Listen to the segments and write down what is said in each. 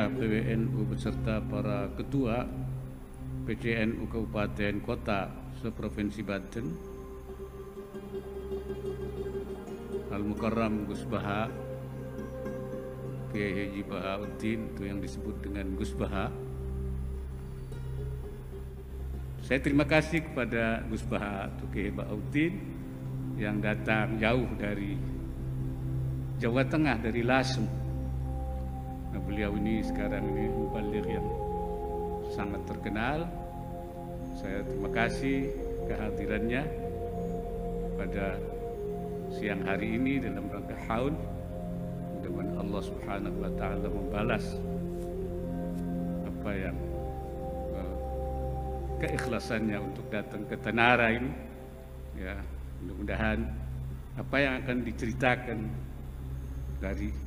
Panitia PWNU beserta para ketua PCNU Kabupaten Kota seprovinsi Banten, Al-Mukarram Gus Baha, Kiai Haji Bahauddin, itu yang disebut dengan Gus Baha. Saya terima kasih kepada Gus Baha atau Kiai Bahauddin yang datang jauh dari Jawa Tengah, dari Lasem. Nah, beliau ini sekarang ini mubaligh yang sangat terkenal. Saya terima kasih kehadirannya pada siang hari ini dalam rangka haul. Mudah-mudahan Allah Subhanahu wa taala membalas apa yang keikhlasannya untuk datang ke Tanara ini. Ya, mudah-mudahan apa yang akan diceritakan dari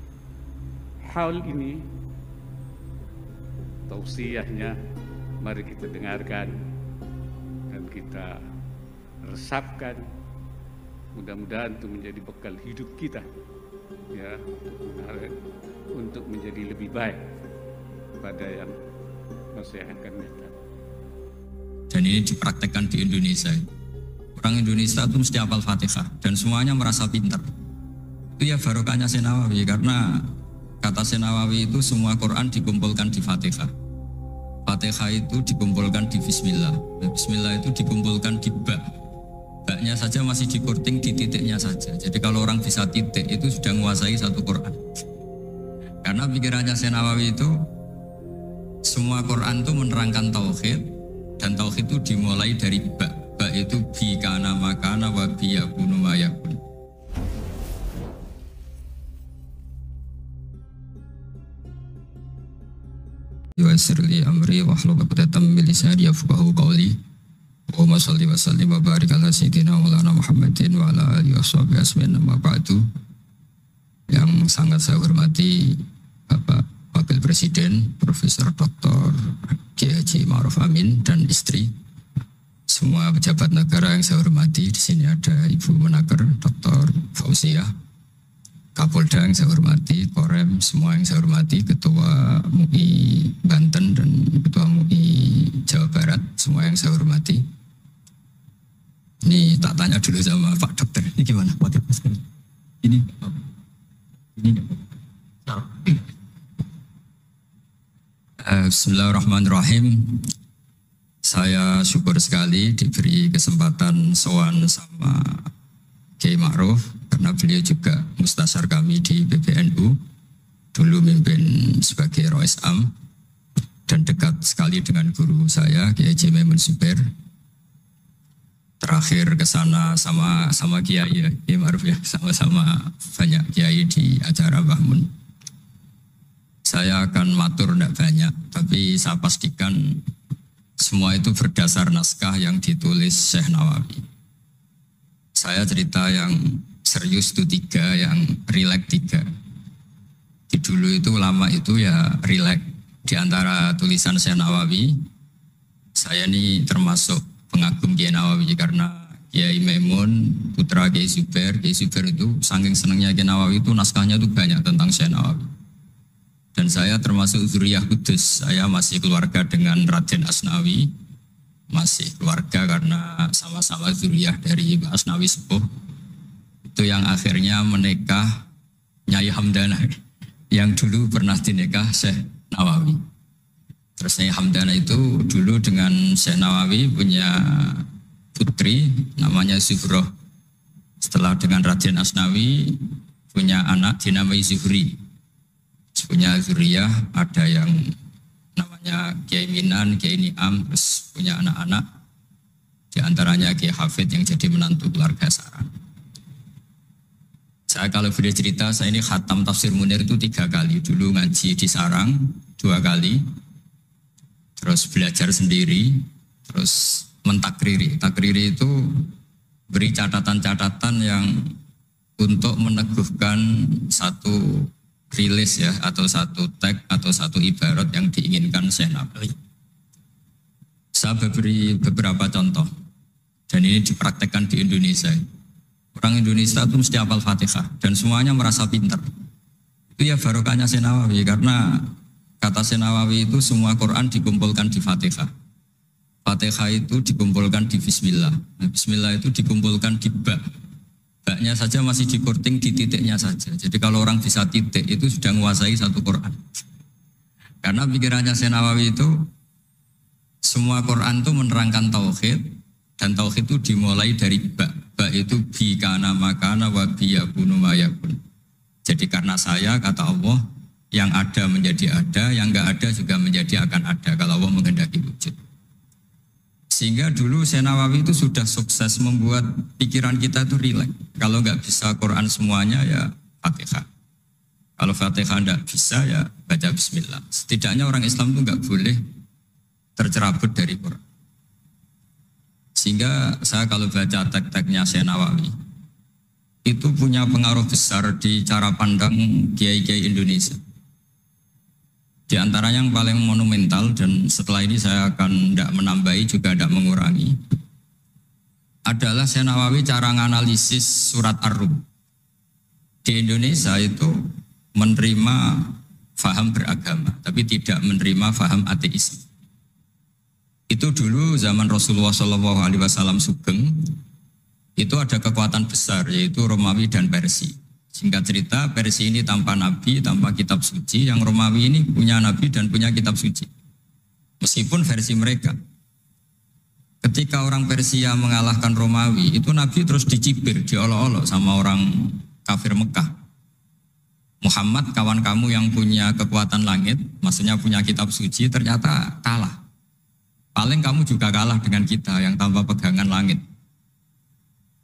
haul ini, tausiahnya, mari kita dengarkan dan kita resapkan. Mudah-mudahan itu menjadi bekal hidup kita, ya, untuk menjadi lebih baik pada yang masa yang akan datang. Dan ini dipraktekkan di Indonesia. Orang Indonesia itu mesti hafal Fatihah dan semuanya merasa pintar. Itu ya barokahnya Senawawi, karena kata Senawawi itu semua Quran dikumpulkan di Fatihah. Fatihah itu dikumpulkan di Bismillah. Bismillah itu dikumpulkan di Ba. Ba-nya saja masih dikorting di titiknya saja. Jadi kalau orang bisa titik itu sudah menguasai satu Quran. Karena pikirannya Senawawi itu semua Quran itu menerangkan tauhid, dan tauhid itu dimulai dari Ba. Ba itu bi kana makana wa bi yakunu ma yakun. Yassir li amri wahlul 'uqdatam min lisani yafqahu qawli. Allahumma shalli wa sallim wa barik ala sayyidina Maulana Muhammadin wa ala alihi washabihi asmin amma ba'du. Yang sangat saya hormati Bapak Wakil Presiden Profesor Dr. Kiai Haji Ma'ruf Amin dan istri, semua pejabat negara yang saya hormati. Di sini ada Ibu Menaker Dr. Fauziah, Kapolda yang saya hormati, Korem, semua yang saya hormati, Ketua MUI Banten dan Ketua MUI Jawa Barat, semua yang saya hormati. Ini tak tanya dulu sama Pak Dokter, ini gimana Pak Dokter? Ini Bismillahirrahmanirrahim. Saya syukur sekali diberi kesempatan sowan sama Kiai Ma'ruf, karena beliau juga mustasyar kami di PBNU, dulu mimpin sebagai Rois Am dan dekat sekali dengan guru saya Kiai Haji Maimun Zubair. Terakhir ke sana sama Kiai ya, Kiai Ma'ruf ya, sama-sama banyak Kiai di acara Bahmun. Saya akan matur tidak banyak, tapi saya pastikan semua itu berdasar naskah yang ditulis Syekh Nawawi. Saya cerita yang serius itu 3, yang rileks 3. Di dulu itu lama itu ya rileks. Di antara tulisan Syekh Nawawi, saya ini termasuk pengagum Kiai Nawawi, karena Kiai Maimun putra Kiai Zubair itu saking senangnya Kiai Nawawi itu naskahnya itu banyak tentang Syekh Nawawi. Dan saya termasuk zuriyah kudus, saya masih keluarga dengan Raden Asnawi, masih keluarga karena sama-sama zuriyah dari Mbak Asnawi Sepuh. Itu yang akhirnya menikah Nyai Hamdana, yang dulu pernah dinikah Syekh Nawawi. Terus Nyai Hamdana itu dulu dengan Syekh Nawawi punya putri namanya Zuhroh. Setelah dengan Raden Asnawi punya anak dinamai Zuhri. Punya zuriyah, ada yang namanya Kiai Minan, Kiai Niam, terus punya anak-anak, di antaranya Kiai Hafid yang jadi menantu keluarga Saran. Saya kalau boleh cerita, saya ini khatam Tafsir Munir itu 3 kali. Dulu ngaji di Sarang 2 kali, terus belajar sendiri, terus mentakriri. Takriri itu beri catatan-catatan yang untuk meneguhkan satu rilis ya, atau satu tag atau satu ibarat yang diinginkan Syekh Nawawi. Saya beri beberapa contoh, dan ini dipraktekkan di Indonesia. Orang Indonesia itu mesti hafal Fatihah dan semuanya merasa pintar. Itu ya barokahnya Syekh Nawawi, karena Kata Senawawi itu semua Quran dikumpulkan di Fatihah. Fatihah itu dikumpulkan di Bismillah. Nah, Bismillah itu dikumpulkan di ba. Ba-nya saja masih dikorting di titiknya saja. Jadi kalau orang bisa titik itu sudah menguasai satu Quran. Karena pikirannya Senawawi itu semua Quran itu menerangkan tauhid dan tauhid itu dimulai dari ba. Ba itu bi kana makana wa bi yakunu ma yakun. Jadi karena saya kata Allah yang ada menjadi ada, yang enggak ada juga menjadi akan ada kalau Allah menghendaki wujud. Sehingga dulu Senawawi itu sudah sukses membuat pikiran kita itu rileks. Kalau enggak bisa Quran semuanya ya Fatihah. Kalau Fatihah enggak bisa ya baca Bismillah. Setidaknya orang Islam itu enggak boleh tercerabut dari Quran. Sehingga saya kalau baca teks-teksnya Senawawi itu punya pengaruh besar di cara pandang kiai-kiai Indonesia. Di antaranya yang paling monumental dan setelah ini saya akan tidak menambahi juga tidak mengurangi adalah Senawawi cara menganalisis surat Ar-Rum. Di Indonesia itu menerima faham beragama tapi tidak menerima faham ateis. Itu dulu zaman Rasulullah SAW sugeng itu ada kekuatan besar yaitu Romawi dan Persia. Singkat cerita, Persia ini tanpa nabi, tanpa kitab suci. Yang Romawi ini punya nabi dan punya kitab suci. Meskipun versi mereka. Ketika orang Persia mengalahkan Romawi, itu nabi terus dicibir, diolok-olok sama orang kafir Mekah. Muhammad, kawan kamu yang punya kekuatan langit, maksudnya punya kitab suci, ternyata kalah. Paling kamu juga kalah dengan kita yang tanpa pegangan langit.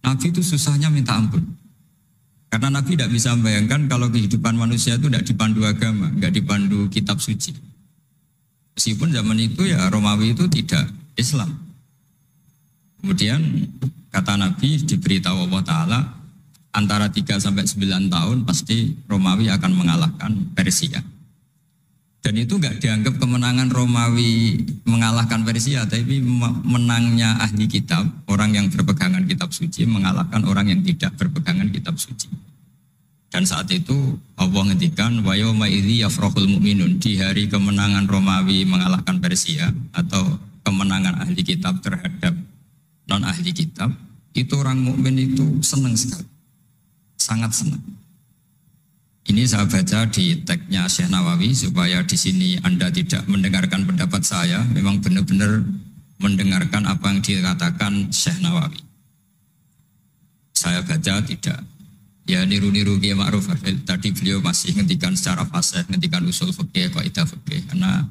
Nabi itu susahnya minta ampun. Karena Nabi tidak bisa membayangkan kalau kehidupan manusia itu tidak dipandu agama, tidak dipandu kitab suci. Meskipun zaman itu ya Romawi itu tidak Islam. Kemudian kata Nabi diberitahu Allah Ta'ala antara 3 sampai 9 tahun pasti Romawi akan mengalahkan Persia. Dan itu enggak dianggap kemenangan Romawi mengalahkan Persia, tapi menangnya ahli kitab, orang yang berpegangan kitab suci mengalahkan orang yang tidak berpegangan kitab suci. Dan saat itu Allah ngendikan wa yauma idzi yafrahul mu'minun, di hari kemenangan Romawi mengalahkan Persia atau kemenangan ahli kitab terhadap non ahli kitab, itu orang mukmin itu senang sekali. Sangat senang. Ini saya baca di teksnya Syekh Nawawi supaya di sini Anda tidak mendengarkan pendapat saya, memang benar-benar mendengarkan apa yang dikatakan Syekh Nawawi. Saya baca tidak ya niru-niru Kiai Ma'ruf. Tadi beliau masih ngendikan secara fasih, ngendikan usul fikih, kaidah fikih, karena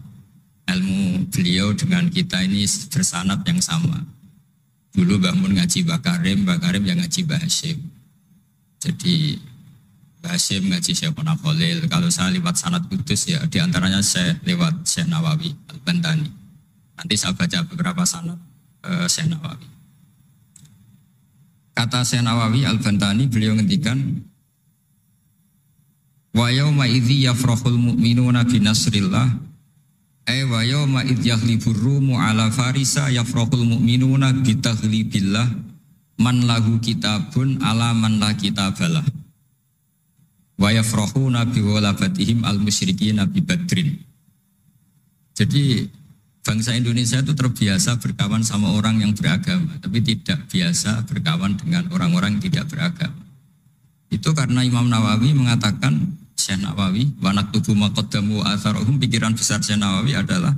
ilmu beliau dengan kita ini bersanad yang sama. Dulu Mbah Mun ngaji Mbah Karim yang ngaji Mbah Hasyim. Jadi Mbah Hasyim ngaji Syekh Khalil. Kalau saya lewat sanad kudus ya diantaranya saya lewat Syekh Nawawi Al-Bantani. Nanti saya baca beberapa sanad Syekh Nawawi. Kata Syekh Nawawi Al-Bantani beliau ngendikan wa yauma idzi yafrahul mu'minuna bi nasrillah wa yauma idz yahlibur rumu ala farisa yafrahul mu'minuna bi taghlibillah man lahu kitabun ala man la kitabalah wa yafrahuna bi walafatihim al-musyrikina bi badrin. Jadi bangsa Indonesia itu terbiasa berkawan sama orang yang beragama, tapi tidak biasa berkawan dengan orang-orang yang tidak beragama. Itu karena Imam Nawawi mengatakan, Syekh Nawawi, wa naktubu maqaddamu atharohum, pikiran besar Syekh Nawawi adalah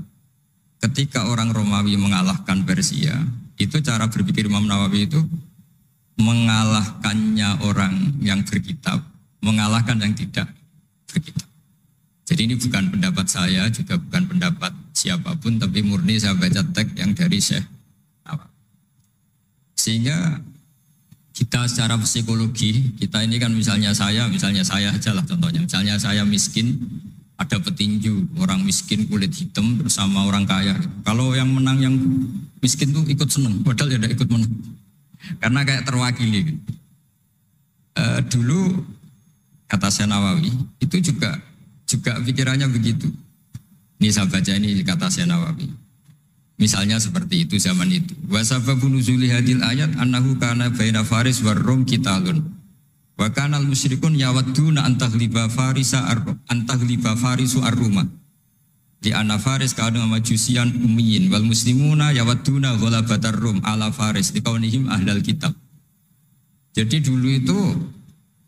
ketika orang Romawi mengalahkan Persia, itu cara berpikir Imam Nawawi itu mengalahkannya orang yang berkitab, mengalahkan yang tidak berkitab. Jadi ini bukan pendapat saya, juga bukan pendapat siapapun, tapi murni saya baca teks yang dari Syekh Nawawi. Sehingga kita secara psikologi, kita ini kan misalnya saya aja lah contohnya. Misalnya saya miskin, ada petinju, orang miskin kulit hitam bersama orang kaya. Kalau yang menang yang miskin tuh ikut seneng, padahal ya tidak ikut menang. Karena kayak terwakili. Dulu kata Syekh Nawawi itu juga pikirannya begitu. Ini saya baca ini kata Syekh Nawawi. Misalnya seperti itu zaman itu. Wa sababu nuzuli hadil ayat annahu kana baina Faris war Rum qitalun. Wa kana al musyrikun yawadduna an taghliba Farisu ar-Ruma. Di anna Faris kanu majusian ummiyin wal muslimuna yawadduna ghalabatar rum ala Faris liqaunihim ahlal kitab. Jadi dulu itu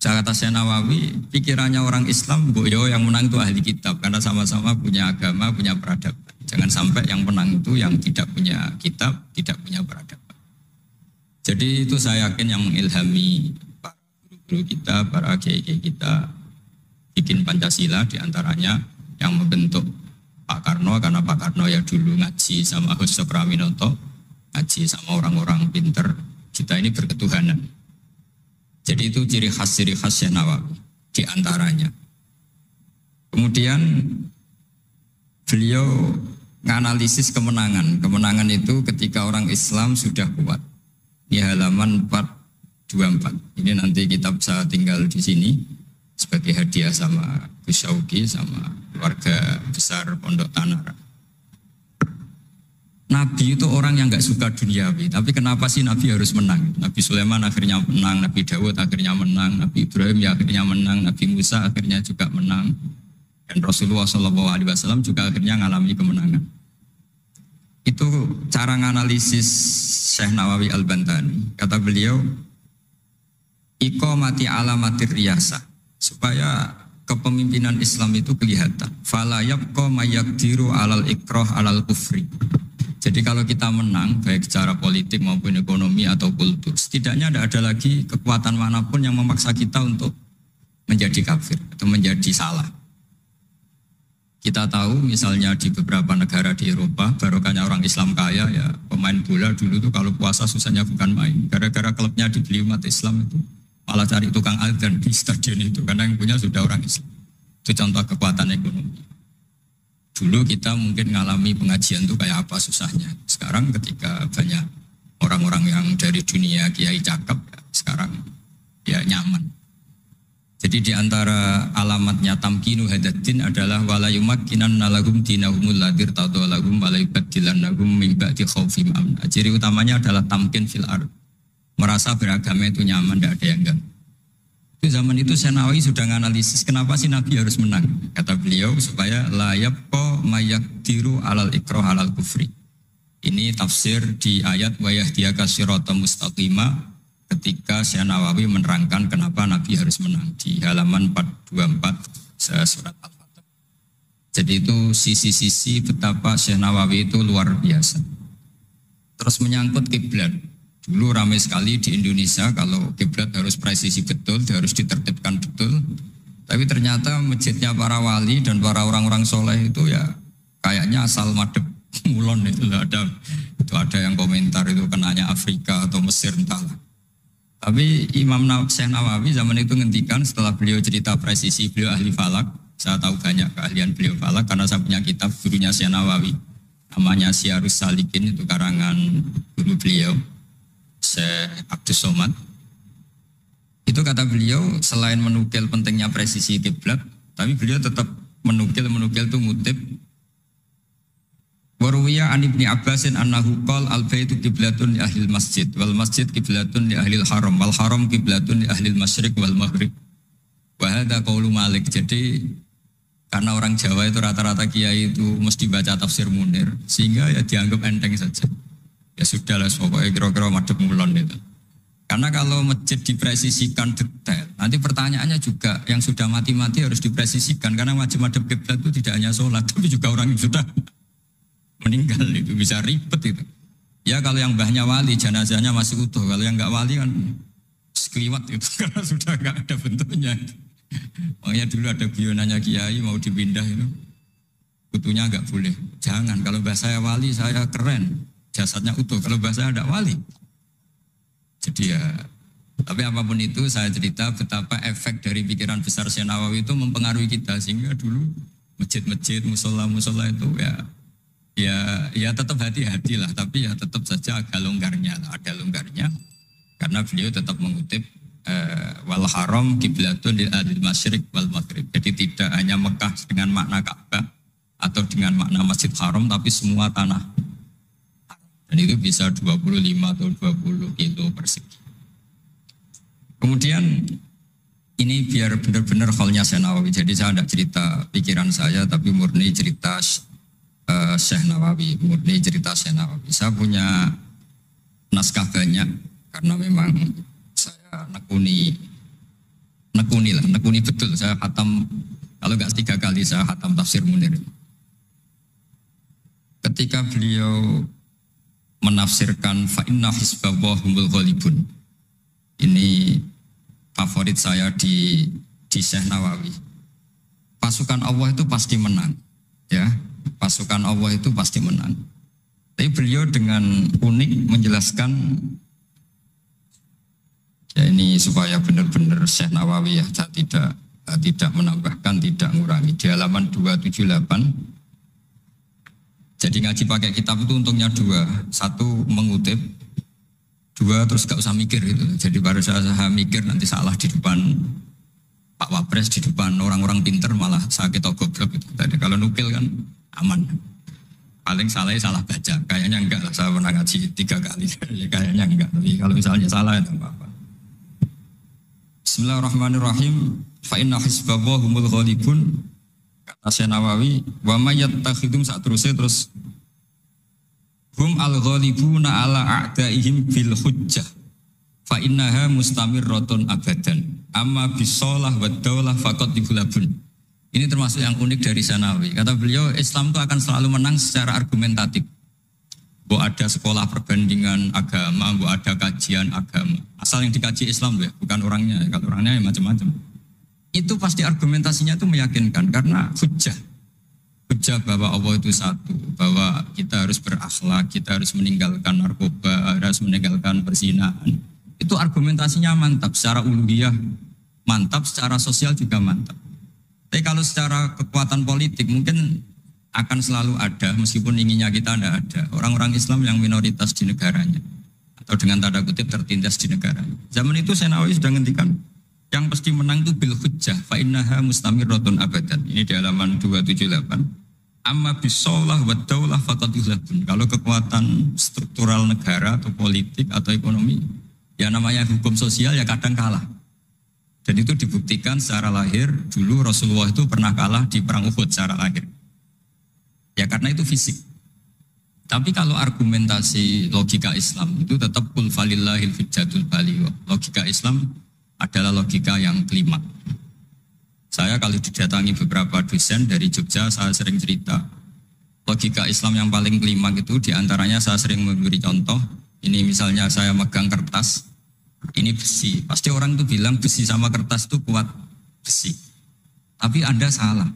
kata Syekh Nawawi, pikirannya orang Islam boyo yang menang itu ahli kitab karena sama-sama punya agama, punya peradaban. Jangan sampai yang menang itu yang tidak punya kitab, tidak punya peradaban. Jadi itu saya yakin yang mengilhami para guru-guru kita, para kiai-kiai kita bikin Pancasila diantaranya yang membentuk Pak Karno, karena Pak Karno ya dulu ngaji sama Hussein Praminoto, ngaji sama orang-orang pinter. Kita ini berketuhanan. Jadi itu ciri khas Syekh Nawawi diantaranya. Kemudian beliau menganalisis kemenangan. Kemenangan itu ketika orang Islam sudah kuat. Ini halaman 424. Ini nanti kita bisa tinggal di sini sebagai hadiah sama Gus Syauqi sama keluarga besar Pondok Tanara. Nabi itu orang yang nggak suka duniawi, tapi kenapa sih Nabi harus menang? Nabi Sulaiman akhirnya menang, Nabi Dawud akhirnya menang, Nabi Ibrahim ya akhirnya menang, Nabi Musa akhirnya juga menang, dan Rasulullah SAW juga akhirnya mengalami kemenangan. Itu cara menganalisis Syekh Nawawi Al-Bantani. Kata beliau, iqamati alamatir riyasah, supaya kepemimpinan Islam itu kelihatan. Fala yabqa mayaqdiru alal ikrah alal kufri. Jadi kalau kita menang, baik secara politik maupun ekonomi atau kultur, setidaknya tidak ada lagi kekuatan manapun yang memaksa kita untuk menjadi kafir atau menjadi salah. Kita tahu misalnya di beberapa negara di Eropa, barokahnya orang Islam kaya, ya pemain bola dulu tuh kalau puasa susahnya bukan main. Gara-gara klubnya dibeli umat Islam itu, malah cari tukang adzan di stadion itu, karena yang punya sudah orang Islam. Itu contoh kekuatan ekonomi. Dulu kita mungkin mengalami pengajian itu kayak apa susahnya. Sekarang ketika banyak orang-orang yang dari dunia kiai cakep, sekarang ya nyaman. Jadi di antara alamatnya tamkinu hadatin adalah wala yumakkinanna lahum dinahumul ladzi irtadha lahum wa la yubaddilannahum min ba'di khaufihim amna. Ciri utamanya adalah tamkin fil ard. Merasa beragama itu nyaman, tidak ada yang ganggu. Itu zaman itu Syekh Nawawi sudah menganalisis kenapa sih Nabi harus menang. Kata beliau supaya la yabqa mayaqdiru alal ikrah alal kufri. Ini tafsir di ayat wa yahdiyaka siratan mustaqima ketika Syekh Nawawi menerangkan kenapa Nabi harus menang di halaman 424 surat Al-Fatih. Jadi itu sisi-sisi betapa Syekh Nawawi itu luar biasa. Terus menyangkut kiblat. Dulu ramai sekali di Indonesia kalau kiblat harus presisi betul, harus ditertibkan betul. Tapi ternyata masjidnya para wali dan para orang-orang soleh itu ya kayaknya asal madep mulon itu ada yang komentar itu kenanya Afrika atau Mesir entahlah. Tapi Imam Syekh Nawawi zaman itu ngendikan setelah beliau cerita presisi, beliau ahli falak. Saya tahu banyak keahlian beliau falak karena saya punya kitab gurunya Syekh Nawawi. Namanya Syiarus Salikin, itu karangan guru beliau. Syekh Abdus Somad. Itu kata beliau selain menukil pentingnya presisi kiblat, tapi beliau tetap menukil itu ngutip Waruwiya an Ibni Abbasin annahu qol al-baitu qiblatun li ahlil masjid wal masjid qiblatun li ahlil haram wal haram qiblatun li ahlil masyriq wal maghrib. Wa hadza qaulu Malik. Jadi karena orang Jawa itu rata-rata kiai itu mesti baca tafsir Munir sehingga ya dianggap enteng saja. Ya sudah lah, pokoknya kira-kira madhep mulon itu. Karena kalau masjid dipresisikan detail, nanti pertanyaannya juga yang sudah mati-mati harus dipresisikan. Karena wajib madhep kiblat itu tidak hanya sholat, tapi juga orang yang sudah meninggal itu bisa ribet itu. Ya kalau yang mbahnya wali, jenazahnya masih utuh. Kalau yang enggak wali kan sekeliwat itu, karena sudah enggak ada bentuknya. Makanya dulu ada guyonannya kiai mau dipindah itu, utuhnya enggak boleh. Jangan, kalau mbah saya wali saya keren. Jasadnya utuh, kalau bahasa ada wali. Jadi ya, tapi apapun itu saya cerita betapa efek dari pikiran besar Syekh Nawawi itu mempengaruhi kita. Sehingga dulu masjid-masjid, musola-musola itu ya tetap hati-hati lah. Tapi ya tetap saja ada longgarnya. Karena beliau tetap mengutip wal haram kiblatun lil adil masyriq wal maghrib. Jadi tidak hanya Mekah dengan makna Ka'bah atau dengan makna Masjid Haram, tapi semua tanah. Dan itu bisa 25 atau 20 kilo persegi. Kemudian ini biar benar-benar halnya Syekh Nawawi. Jadi saya tidak cerita pikiran saya, tapi murni cerita Syekh Nawawi, murni cerita Syekh Nawawi. Saya punya naskah banyak karena memang saya nekuni betul. Saya khatam, kalau nggak 3 kali saya khatam tafsir Munir. Ketika beliau menafsirkan fa inna hizballah humul ghalibun. Ini favorit saya di Syekh Nawawi. Pasukan Allah itu pasti menang, ya. Pasukan Allah itu pasti menang. Tapi beliau dengan unik menjelaskan, ya ini supaya benar-benar Syekh Nawawi ya, tidak menambahkan, tidak mengurangi. Di halaman 278. Jadi ngaji pakai kitab itu untungnya 2. 1 mengutip, 2 terus gak usah mikir gitu. Jadi baru saya mikir nanti salah di depan Pak Wapres, di depan orang-orang pinter malah sakit atau goblok gitu. Jadi kalau nukil kan aman. Paling salahnya salah baca. Kayaknya enggak lah, saya pernah ngaji 3 kali. Kayaknya enggak, tapi kalau misalnya salah itu apa-apa. Bismillahirrahmanirrahim. Fa inna hizballah humul ghalibun. Kata Syekh Nawawi, wa may yattakhidum terus hum al-ghalibuna ala a'daihim bil hujjah fa innaha mustamirratun abadan amma bisolah wa daulah faqad dibulabun. Ini termasuk yang unik dari Syekh Nawawi. Kata beliau, Islam itu akan selalu menang secara argumentatif. Bahwa ada sekolah perbandingan agama, bahwa ada kajian agama. Asal yang dikaji Islam ya, bukan orangnya. Kalau orangnya ya macam-macam. Itu pasti argumentasinya itu meyakinkan karena hujjah bahwa Allah itu satu, bahwa kita harus berakhlak, kita harus meninggalkan narkoba, harus meninggalkan perzinahan. Itu argumentasinya mantap, secara uluhiyah mantap, secara sosial juga mantap. Tapi kalau secara kekuatan politik mungkin akan selalu ada, meskipun inginnya kita tidak ada, orang-orang Islam yang minoritas di negaranya atau dengan tanda kutip tertindas di negaranya. Zaman itu Syekh Nawawi sudah ngendikan yang pasti menang itu bil hujjah fa innaha mustamirratun abadan. Ini di halaman 278. Amma bisolah wa daulah faqad yughlabun. Kalau kekuatan struktural negara atau politik atau ekonomi, ya namanya hukum sosial ya kadang kalah. Dan itu dibuktikan secara lahir. Dulu Rasulullah itu pernah kalah di perang Uhud secara lahir. Ya karena itu fisik. Tapi kalau argumentasi logika Islam itu tetap qul falillahil hujjatul baligh. Logika Islam adalah logika yang kelima. Saya kalau didatangi beberapa dosen dari Jogja, saya sering cerita logika Islam yang paling kelima itu diantaranya saya sering memberi contoh. Ini misalnya saya megang kertas, ini besi. Pasti orang itu bilang besi sama kertas itu kuat besi. Tapi Anda salah.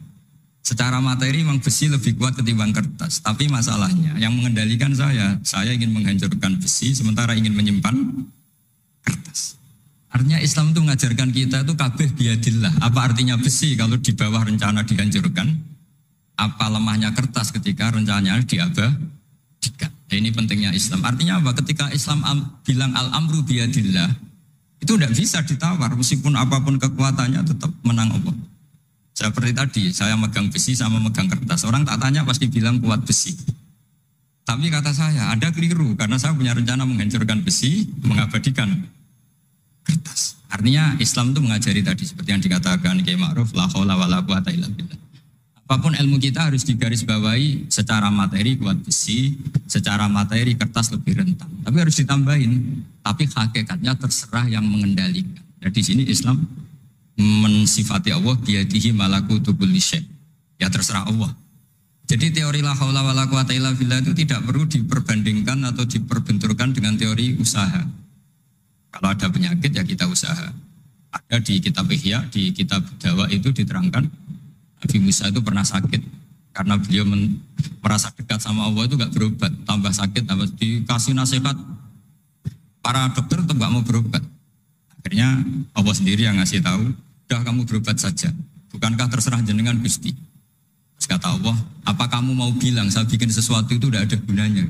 Secara materi memang besi lebih kuat ketimbang kertas. Tapi masalahnya yang mengendalikan saya ingin menghancurkan besi sementara ingin menyimpan kertas. Artinya Islam itu mengajarkan kita itu kabeh biadillah. Apa artinya besi kalau di bawah rencana dihancurkan? Apa lemahnya kertas ketika rencananya diabadikan? Nah, ini pentingnya Islam. Artinya apa? Ketika Islam bilang al-amru biadillah, itu tidak bisa ditawar. Meskipun apapun kekuatannya tetap menang Allah. Seperti tadi, saya megang besi sama megang kertas. Orang tak tanya pasti bilang kuat besi. Tapi kata saya, Anda keliru. Karena saya punya rencana menghancurkan besi, mengabadikan kertas. Artinya Islam itu mengajari tadi seperti yang dikatakan Kiai Ma'ruf, la haula wala quwata illa billah. Apapun ilmu kita harus digarisbawahi secara materi kuat besi, secara materi kertas lebih rentan. Tapi harus ditambahin, tapi hakikatnya terserah yang mengendalikan. Jadi di sini Islam mensifati Allah biyadihi malakutu kulli syai'. Ya terserah Allah. Jadi teori la haula wala quwata illa billah itu tidak perlu diperbandingkan atau diperbenturkan dengan teori usaha. Kalau ada penyakit ya kita usaha. Ada di kitab Ihya, di kitab Dawa itu diterangkan Nabi Musa itu pernah sakit karena beliau merasa dekat sama Allah itu gak berobat, tambah sakit, tambah dikasih nasihat. Para dokter tetap gak mau berobat. Akhirnya Allah sendiri yang ngasih tahu, udah kamu berobat saja. Bukankah terserah jenengan Gusti? Terus kata Allah, apa kamu mau bilang saya bikin sesuatu itu udah ada gunanya?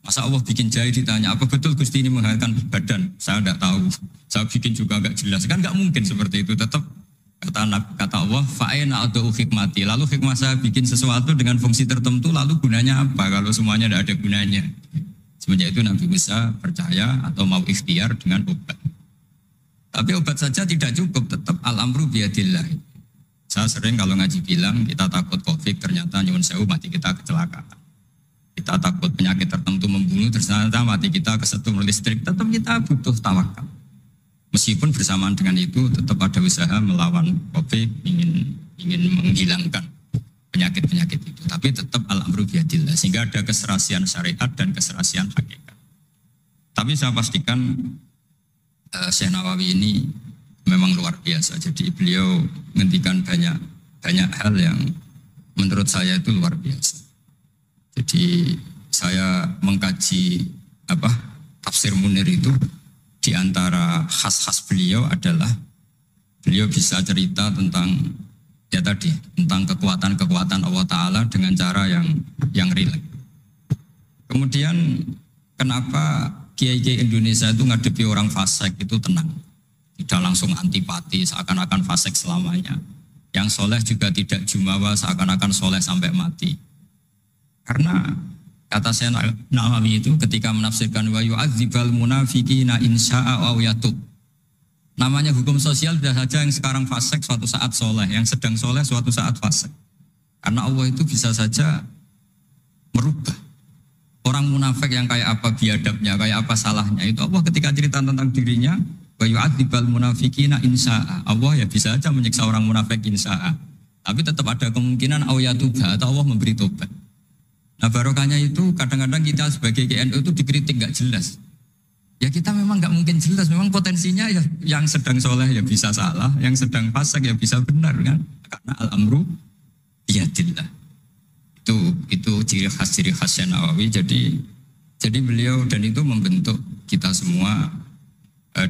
Masa Allah bikin jahe ditanya, apa betul Gusti ini menghasilkan badan? Saya tidak tahu. Saya bikin juga enggak jelas. Kan enggak mungkin seperti itu. Tetap kata Allah, fa'ina adu hikmati. Lalu hikmah saya bikin sesuatu dengan fungsi tertentu, lalu gunanya apa? Kalau semuanya tidak ada gunanya. Semenjak itu Nabi Musa percaya atau mau ikhtiar dengan obat. Tapi obat saja tidak cukup. Tetap al-amru biyadillah. Saya sering kalau ngaji bilang kita takut COVID, ternyata nyuwun sewu mati kita kecelakaan. Kita takut penyakit tertentu membunuh, ternyata mati kita kesetrum listrik. Tetap kita butuh tawakal. Meskipun bersamaan dengan itu tetap ada usaha melawan COVID, ingin menghilangkan penyakit-penyakit itu. Tapi tetap al-amru biyadillah, sehingga ada keserasian syariat dan keserasian hakikat. Tapi saya pastikan Syekh Nawawi ini memang luar biasa. Jadi beliau menghentikan banyak hal yang menurut saya itu luar biasa. Jadi saya mengkaji tafsir Munir itu, di antara khas-khas beliau adalah beliau bisa cerita tentang tentang kekuatan Allah Ta'ala dengan cara yang rileks. Kemudian kenapa kiai-kiai Indonesia itu ngadepi orang fasik itu tenang, tidak langsung antipati seakan-akan fasik selamanya. Yang soleh juga tidak jumawa seakan-akan soleh sampai mati. Karena kata Syekh Nawawi itu ketika menafsirkan wa yu'adzibal munafiqina insya'a aw yatub. Namanya hukum sosial bisa saja yang sekarang fasik suatu saat soleh, yang sedang soleh suatu saat fasik. Karena Allah itu bisa saja merubah. Orang munafik yang kayak apa biadabnya, kayak apa salahnya, itu Allah ketika cerita tentang dirinya wa yu'adzibal munafiqina insya'a. Allah ya bisa saja menyiksa orang munafik insya'a. Tapi tetap ada kemungkinan aw yatuba atau Allah memberi tobat. Nah barokahnya itu kadang-kadang kita sebagai GNU itu dikritik gak jelas. Ya kita memang gak mungkin jelas, memang potensinya ya yang sedang soleh ya bisa salah, yang sedang fasik ya bisa benar kan. Karena al-amru biyadillah. Itu ciri khas Syekh Nawawi. Jadi beliau dan itu membentuk kita semua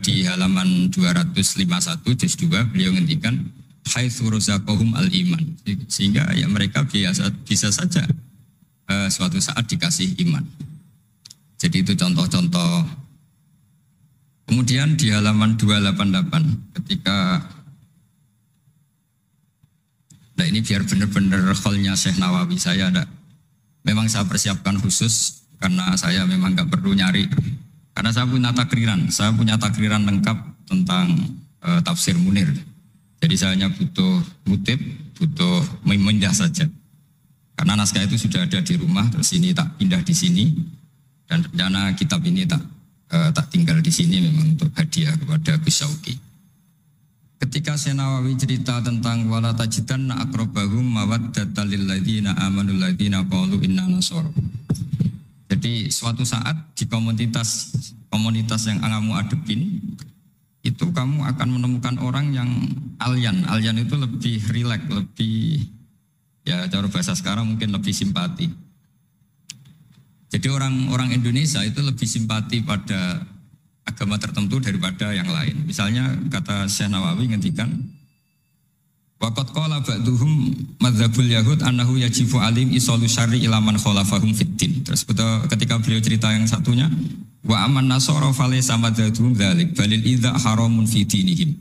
di halaman 251 juz 2 beliau ngendikan haitsu razaqahum al-iman. Sehingga ya mereka bisa saja suatu saat dikasih iman. Jadi itu contoh-contoh. Kemudian di halaman 288 ketika ini biar benar-benar kholnya Syekh Nawawi memang saya persiapkan khusus karena saya memang nggak perlu nyari karena saya punya takriran lengkap tentang tafsir Munir. Jadi saya hanya butuh memindah saja. Karena naskah itu sudah ada di rumah, terus ini tak pindah di sini, dan rencana kitab ini tak tinggal di sini memang untuk hadiah kepada Gus Syauqi. Ketika Syekh Nawawi cerita tentang wala tajidanna aqrabahum mawaddatan lil ladzina amanu ladzina qalu inna nasara. Jadi suatu saat di komunitas yang kamu adepin itu kamu akan menemukan orang yang alyan. Alyan itu lebih rileks, lebih ya cara bahasa sekarang mungkin lebih simpati. Jadi orang Indonesia itu lebih simpati pada agama tertentu daripada yang lain. Misalnya kata Syekh Nawawi ngendikan waqad qala ba'duhum madzhabul yahud annahu yajibu alim isalu syarri ila man khalafahum fiddin. Terus ketika beliau cerita yang satunya wa aman nasara falaysa madzhabum dzalik balil idza haramun fi dinihim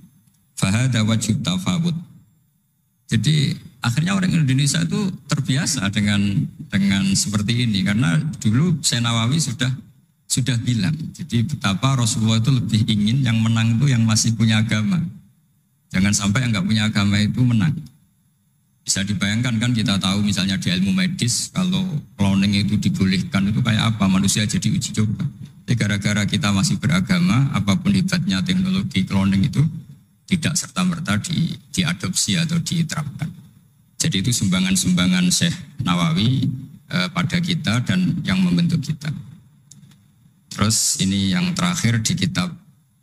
fa hadza wajhu tafawut. Jadi akhirnya orang Indonesia itu terbiasa dengan seperti ini karena dulu Syekh Nawawi sudah bilang. Jadi betapa Rasulullah itu lebih ingin yang menang itu yang masih punya agama. Jangan sampai yang nggak punya agama itu menang. Bisa dibayangkan kan kita tahu misalnya di ilmu medis kalau cloning itu dibolehkan itu kayak apa manusia jadi uji coba. Jadi gara-gara kita masih beragama apapun hebatnya teknologi cloning itu tidak serta-merta diadopsi atau diterapkan. Jadi itu sumbangan-sumbangan Syekh Nawawi pada kita dan yang membentuk kita. Terus ini yang terakhir di kitab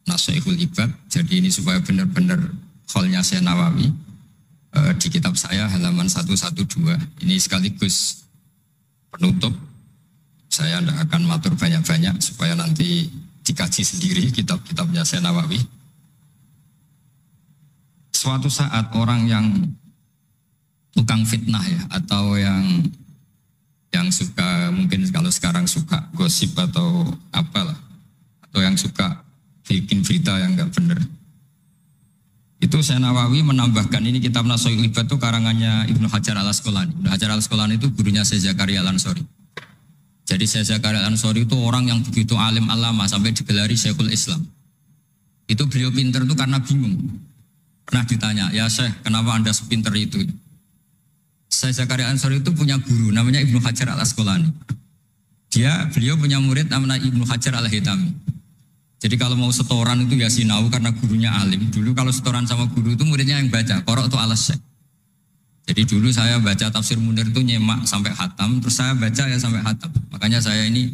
Nashihul Ibad. Jadi ini supaya benar-benar kholnya Syekh Nawawi di kitab saya halaman 112. Ini sekaligus penutup. Saya tidak akan matur banyak-banyak supaya nanti dikaji sendiri kitab-kitabnya Syekh Nawawi. Suatu saat orang yang tukang fitnah ya atau yang suka mungkin kalau sekarang suka gosip atau apalah atau yang suka bikin berita yang enggak benar. Itu Syekh Nawawi menambahkan ini kitab Nashihul Ibad itu karangannya Ibnu Hajar Al-Asqalani. Ibnu Hajar Al-Asqalani itu gurunya Syekh Zakaria Al-Ansori. Jadi Syekh Zakaria Al-Ansori itu orang yang begitu alim alama sampai digelari Syekhul Islam. Itu beliau pintar itu karena bingung. Pernah ditanya, ya Syekh, kenapa Anda sepinter itu? Syekh Zakaria Ansori itu punya guru, namanya Ibnu Hajar al-Asqalani. Beliau punya murid namanya Ibnu Hajar al-Haytami. Jadi kalau mau setoran itu ya sinau karena gurunya alim. Dulu kalau setoran sama guru itu muridnya yang baca, korok itu alas Syekh. Jadi dulu saya baca tafsir Munir itu nyemak sampai khatam, terus saya baca ya sampai khatam. Makanya saya ini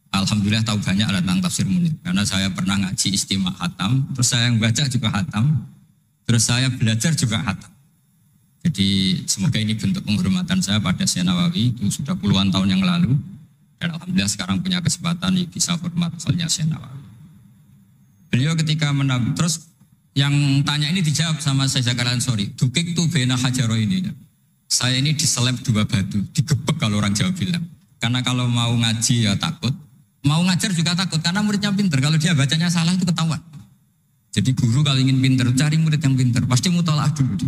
alhamdulillah tahu banyak tentang tafsir Munir. Karena saya pernah ngaji istimak khatam, terus saya yang baca juga khatam, terus saya belajar juga khatam. Jadi semoga ini bentuk penghormatan saya pada Syekh Nawawi, itu sudah puluhan tahun yang lalu. Dan alhamdulillah sekarang punya kesempatan bisa hormat soalnya Syekh Nawawi. Beliau ketika terus yang tanya ini dijawab sama Syekh Zakaria Ansori. Dukik tu bena hajaro ini. Saya ini diseleb 2 batu, digebek kalau orang Jawa bilang. Karena kalau mau ngaji ya takut, mau ngajar juga takut karena muridnya pinter. Kalau dia bacanya salah itu ketahuan. Jadi guru kalau ingin pinter cari murid yang pinter, pasti mutolaah dulu.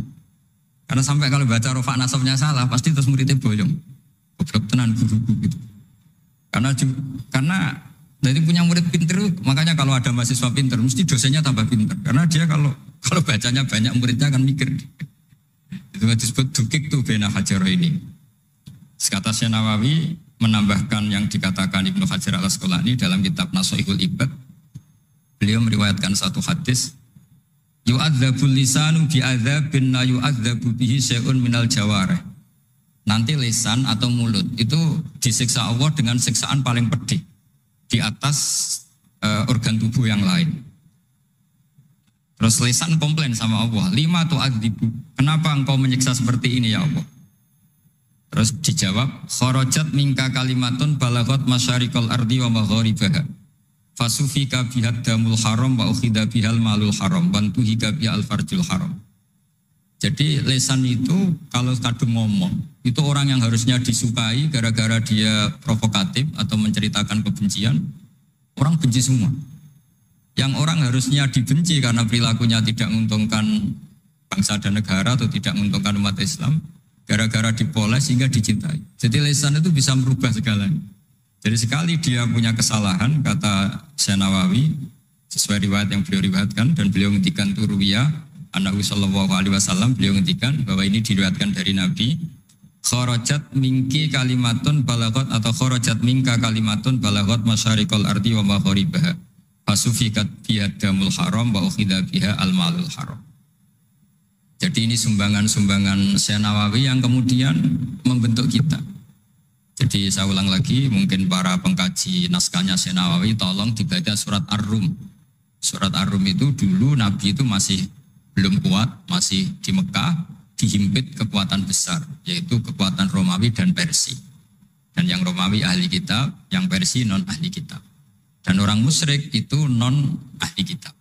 Karena sampai kalau baca rofa nasabnya salah, pasti terus muridnya boyong. Goblok tenan guru gitu. Karena dari punya murid pinter, makanya kalau ada mahasiswa pinter, mesti dosennya tambah pinter. Karena dia kalau bacanya banyak, muridnya akan mikir. Itu disebut dukik tu bena hajaro ini. Kata Syekh Nawawi menambahkan yang dikatakan Ibnu Hajar al-Asqalani dalam kitab Nashihul Ibad. Beliau meriwayatkan satu hadis. Yu'adzabul lisanu bi'adzabin la yu'adzabu bihi syai'un minal jawarih. Nanti lisan atau mulut itu disiksa Allah dengan siksaan paling pedih di atas organ tubuh yang lain. Terus lisan komplain sama Allah, lima tu'adzibu, kenapa engkau menyiksa seperti ini ya Allah? Terus dijawab, kharajat minka kalimatun balaghat masyariqal ardi wa magharibaha. Fasufika bihad damul haram wa ukhida bihal malul haram bantuhika bihal farjul haram. Jadi lisan itu kalau kadung ngomong, itu orang yang harusnya disukai gara-gara dia provokatif atau menceritakan kebencian, orang benci semua. Yang orang harusnya dibenci karena perilakunya tidak menguntungkan bangsa dan negara atau tidak menguntungkan umat Islam, gara-gara dipoles sehingga dicintai. Jadi lisan itu bisa merubah segalanya. Jadi sekali dia punya kesalahan, kata Syekh Nawawi, sesuai riwayat yang beliau riwayatkan, dan beliau ngendikan Turwiyah, Nabi sallallahu alaihi wasallam, beliau ngendikan bahwa ini diriwayatkan dari Nabi, kharajat minki kalimatun balaghat atau kharajat minka kalimatun balaghat masyariqal ardi wa magharibaha. Fasufikat biha damul haram wa ukhidha biha al-malul haram. Jadi ini sumbangan-sumbangan Syekh Nawawi yang kemudian membentuk kita. Jadi saya ulang lagi, mungkin para pengkaji naskahnya Syekh Nawawi tolong dibaca surat Ar-Rum. Surat Ar-Rum itu dulu Nabi itu masih belum kuat, masih di Mekah, dihimpit kekuatan besar, yaitu kekuatan Romawi dan Persia. Dan yang Romawi ahli kitab, yang Persia non ahli kitab. Dan orang musyrik itu non ahli kitab,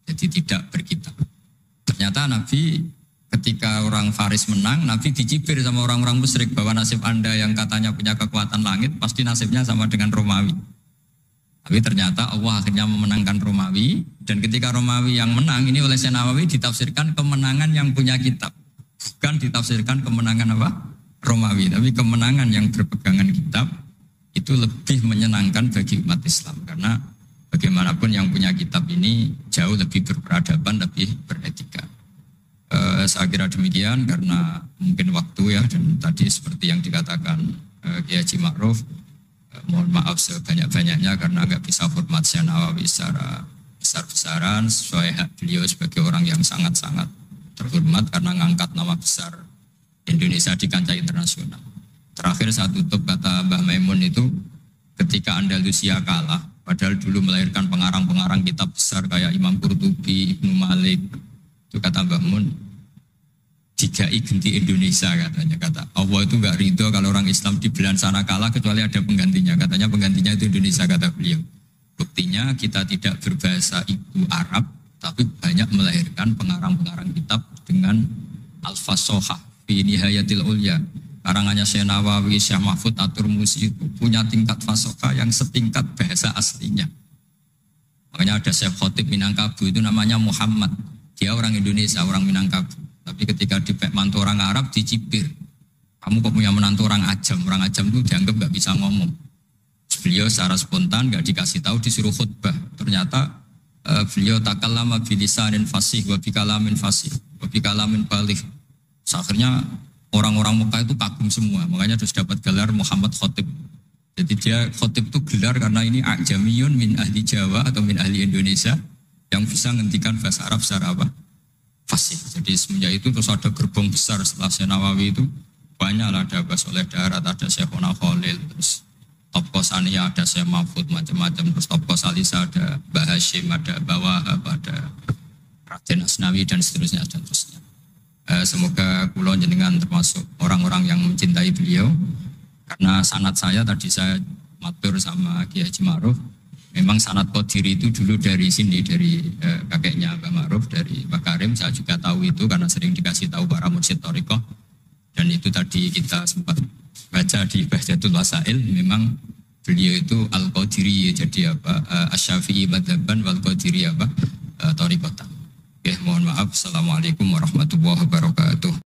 jadi tidak berkitab. Ternyata Nabi ketika orang Faris menang, Nabi dicibir sama orang-orang musyrik bahwa nasib Anda yang katanya punya kekuatan langit, pasti nasibnya sama dengan Romawi. Tapi ternyata Allah akhirnya memenangkan Romawi, dan ketika Romawi yang menang, ini oleh Syekh Nawawi ditafsirkan kemenangan yang punya kitab. Bukan ditafsirkan kemenangan apa? Romawi, tapi kemenangan yang berpegangan kitab, itu lebih menyenangkan bagi umat Islam. Karena bagaimanapun yang punya kitab ini jauh lebih berperadaban, lebih beretika. Saya kira demikian karena mungkin waktu ya, dan tadi seperti yang dikatakan Kiai Haji Ma'ruf, mohon maaf sebanyak-banyaknya karena nggak bisa hormat Syekh Nawawi secara besar-besaran sesuai hak beliau sebagai orang yang sangat-sangat terhormat karena ngangkat nama besar Indonesia di kancah internasional. Terakhir saya tutup kata Mbah Maimun itu, ketika Andalusia kalah, padahal dulu melahirkan pengarang-pengarang kitab besar kayak Imam Qurtubi, Ibnu Malik, itu kata Mbah Mun, digai genti Indonesia katanya. Kata Allah itu enggak ridho kalau orang Islam di belahan sana kalah kecuali ada penggantinya. Katanya penggantinya itu Indonesia, kata beliau. Buktinya kita tidak berbahasa ibu Arab, tapi banyak melahirkan pengarang-pengarang kitab dengan al-fasohah fi nihayatil ulya. Karangannya Syekh Nawawi, Syekh Mahfud At-Turmusi itu punya tingkat fasohah yang setingkat bahasa aslinya. Makanya ada Syekh Khotib Minangkabau itu namanya Muhammad. Dia orang Indonesia, orang Minangkabau. Tapi ketika dipek mantu orang Arab dicibir. Kamu kok punya menantu orang Ajam? Orang Ajam itu dianggap gak bisa ngomong. Beliau secara spontan gak dikasih tahu, disuruh khutbah. Ternyata beliau takallama bilisanin fasih wa bikalamin fasih wa bikalamin baligh. Akhirnya orang-orang Mekah itu kagum semua, makanya terus dapat gelar Muhammad Khotib. Jadi dia Khotib itu gelar karena ini ajamiyun min ahli Jawa atau min ahli Indonesia yang bisa ngendikan bahasa Arab secara apa? Fasih. Jadi semenjak itu terus ada gerbong besar setelah Syekh Nawawi itu banyak lah, ada Abbas Soleh Darat, ada Syekhona Khalil, terus Top Kosania ada Syekh Mahfud, macam-macam, terus Top Kosalisa ada Mbah Hashim, ada Mbah Wahab, ada Raden Asnawi dan seterusnya dan terusnya. Semoga kula jenengan termasuk orang-orang yang mencintai beliau, karena sanad saya tadi saya matur sama Kiai Haji Ma'ruf, memang sanad Qadiri itu dulu dari sini, dari kakeknya Mbah Ma'ruf, dari Mbah Karim. Saya juga tahu itu karena sering dikasih tahu para mursyid thariqah, dan itu tadi kita sempat baca di Bahjatul Wasail, memang beliau itu Al-Qadiri, jadi apa Asy-Syafi'i madzhaban wal Qadiri apa thariqatan. Mohon maaf. Assalamualaikum warahmatullahi wabarakatuh.